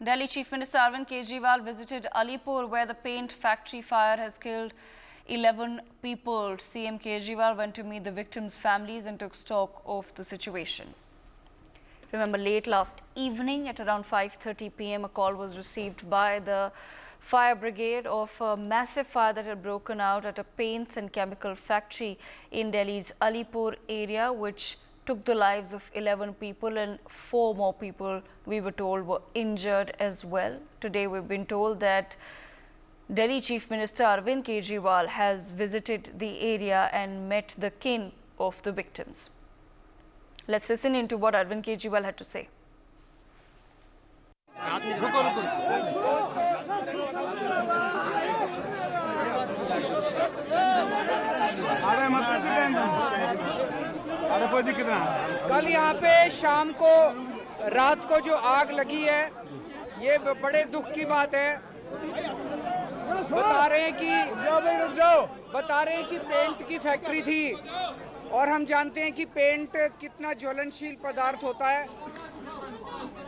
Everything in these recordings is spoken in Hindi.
Delhi Chief Minister Arvind Kejriwal visited Alipur, where the paint factory fire has killed 11 people. CM Kejriwal went to meet the victims' families and took stock of the situation. Remember, late last evening at around 5:30 p.m, a call was received by the fire brigade of a massive fire that had broken out at a paints and chemical factory in Delhi's Alipur area, which took the lives of 11 people, and 4 more people, we were told, were injured as well. Today we've been told that Delhi Chief Minister Arvind Kejriwal has visited the area and met the kin of the victims. Let's listen into what Arvind Kejriwal had to say. कल यहाँ पे शाम को रात को जो आग लगी है, ये बड़े दुख की बात है। बता रहे हैं कि पेंट की फैक्ट्री थी और हम जानते हैं कि पेंट कितना ज्वलनशील पदार्थ होता है,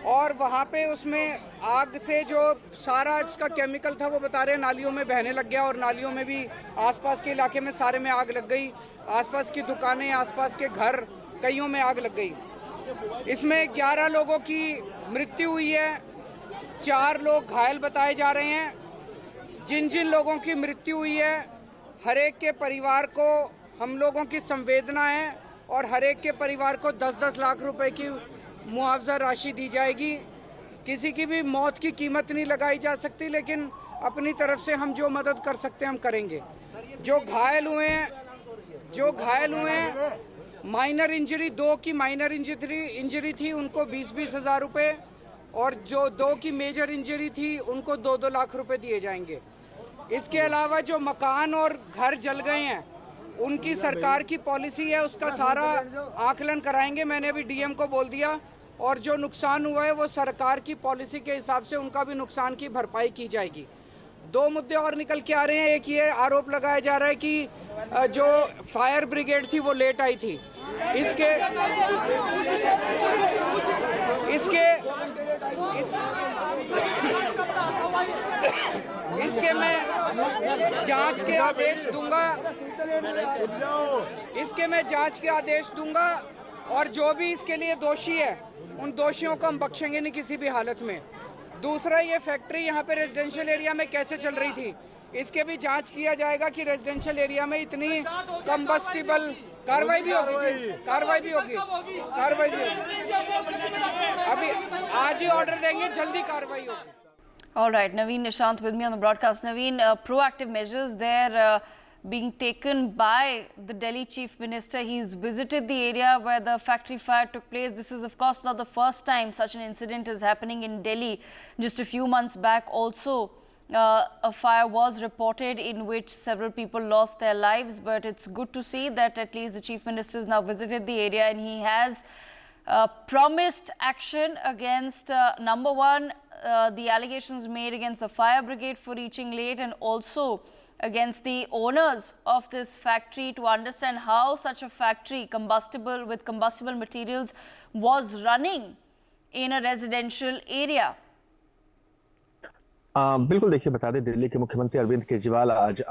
और वहाँ पे उसमें आग से जो सारा इसका केमिकल था वो बता रहे हैं नालियों में बहने लग गया, और नालियों में भी आसपास के इलाके में सारे में आग लग गई। आसपास की दुकानें, आसपास के घर, कईयों में आग लग गई। इसमें 11 लोगों की मृत्यु हुई है, 4 लोग घायल बताए जा रहे हैं। जिन जिन लोगों की मृत्यु हुई है, हर एक के परिवार को हम लोगों की संवेदना है, और हर एक के परिवार को 10-10 लाख रुपए की मुआवजा राशि दी जाएगी। किसी की भी मौत की कीमत नहीं लगाई जा सकती, लेकिन अपनी तरफ से हम जो मदद कर सकते हैं हम करेंगे। जो घायल हुए हैं माइनर इंजरी, 2 की माइनर इंजरी थी, उनको 20-20 हज़ार रुपये, और जो 2 की मेजर इंजरी थी उनको 2-2 लाख रुपए दिए जाएंगे। इसके अलावा जो मकान और घर जल गए हैं, उनकी सरकार की पॉलिसी है, उसका सारा आकलन कराएंगे। मैंने अभी डीएम को बोल दिया, और जो नुकसान हुआ है वो सरकार की पॉलिसी के हिसाब से उनका भी नुकसान की भरपाई की जाएगी। 2 मुद्दे और निकल के आ रहे हैं। एक ये आरोप लगाया जा रहा है कि जो फायर ब्रिगेड थी वो लेट आई थी। इसके मैं जांच के आदेश दूंगा, और जो भी इसके लिए दोषी है उन दोषियों को हम बख्शेंगे नहीं किसी भी हालत में। दूसरा, ये फैक्ट्री यहाँ पे रेजिडेंशियल एरिया में कैसे चल रही थी, इसके भी जांच किया जाएगा कि रेजिडेंशियल एरिया में इतनी कंबस्टिबल कार्रवाई भी होगी। अभी आज ही ऑर्डर देंगे, जल्दी कार्रवाई होगी। All right, Naveen Nishant with me on the broadcast. Naveen, proactive measures there being taken by the Delhi Chief Minister. He's visited the area where the factory fire took place. This is, of course, not the first time such an incident is happening in Delhi. Just a few months back also, a fire was reported in which several people lost their lives. But it's good to see that at least the Chief Minister has now visited the area, and he has promised action against, number one, the allegations made against the fire brigade for reaching late, and also against the owners of this factory to understand how such a factory with combustible materials was running in a residential area. बिल्कुल, देखिए बता दें, दिल्ली के मुख्यमंत्री अरविंद केजरीवाल आज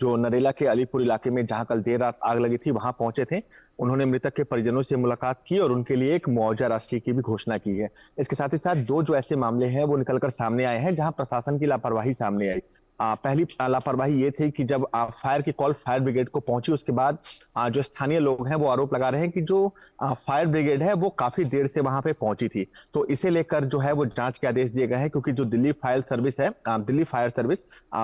जो नरेला के अलीपुर इलाके में जहां कल देर रात आग लगी थी वहां पहुंचे थे। उन्होंने मृतक के परिजनों से मुलाकात की और उनके लिए एक मुआवजा राशि की भी घोषणा की है। इसके साथ ही साथ 2 जो ऐसे मामले हैं वो निकलकर सामने आए हैं जहां प्रशासन की लापरवाही सामने आई। पहली लापरवाही ये थी कि जब फायर की कॉल फायर ब्रिगेड को पहुंची, उसके बाद जो स्थानीय लोग हैं वो आरोप लगा रहे हैं कि जो फायर ब्रिगेड है वो काफी देर से वहां पे पहुंची थी। तो इसे लेकर जो है वो जांच के आदेश दिए गए हैं, क्योंकि जो दिल्ली फायर सर्विस है, दिल्ली फायर सर्विस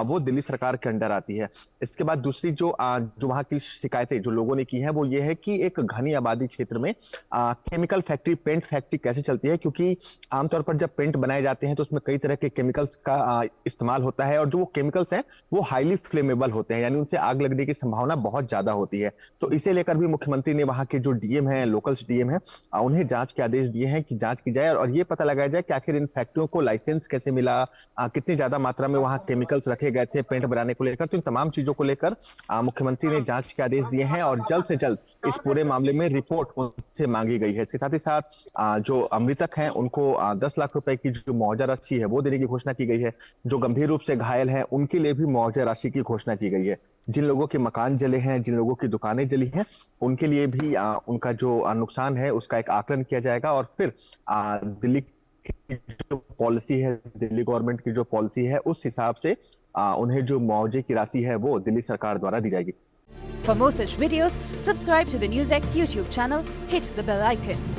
वो दिल्ली सरकार के अंडर आती है। इसके बाद दूसरी जो वहां की शिकायतें जो लोगों ने की है वो ये है कि एक घनी आबादी क्षेत्र में केमिकल फैक्ट्री, पेंट फैक्ट्री कैसे चलती है, क्योंकि आमतौर पर जब पेंट बनाए जाते हैं तो उसमें कई तरह के केमिकल्स का इस्तेमाल होता है, और जो वो केमिकल्स हैं वो हाईली फ्लेमेबल होते हैं, यानी उनसे आग लगने की संभावना बहुत ज्यादा होती है। तो इसे लेकर भी मुख्यमंत्री ने वहां के जो डीएम हैं, लोकल डीएम हैं, उन्हें जांच के आदेश दिए हैं कि जांच की जाए और ये पता लगाया जाए कि आखिर इन फैक्ट्रियों को लाइसेंस कैसे मिला, कितनी ज्यादा मात्रा में वहां केमिकल्स रखे गए थे पेंट बनाने को लेकर। तो इन तमाम चीजों को लेकर मुख्यमंत्री ने जांच के आदेश दिए हैं और जल्द से जल्द इस पूरे मामले में रिपोर्ट उनसे मांगी गई है। इसके साथ ही साथ जो मृतक हैं उनको 10 लाख रुपए की जो मुआवजा राशि है वो देने की घोषणा की गई है। जो गंभीर रूप से घायल हैं उनके लिए भी मुआवजा राशि की घोषणा की गई है। जिन लोगों के मकान जले हैं, जिन लोगों की दुकानें जली हैं, उनके लिए भी उनका जो नुकसान है उसका एक आकलन किया जाएगा और फिर दिल्ली की जो पॉलिसी है, दिल्ली गवर्नमेंट की जो पॉलिसी है उस हिसाब से उन्हें जो मुआवजे की राशि है वो दिल्ली सरकार द्वारा दी जाएगी। For more such videos, subscribe to the NewsX YouTube channel, hit the bell icon.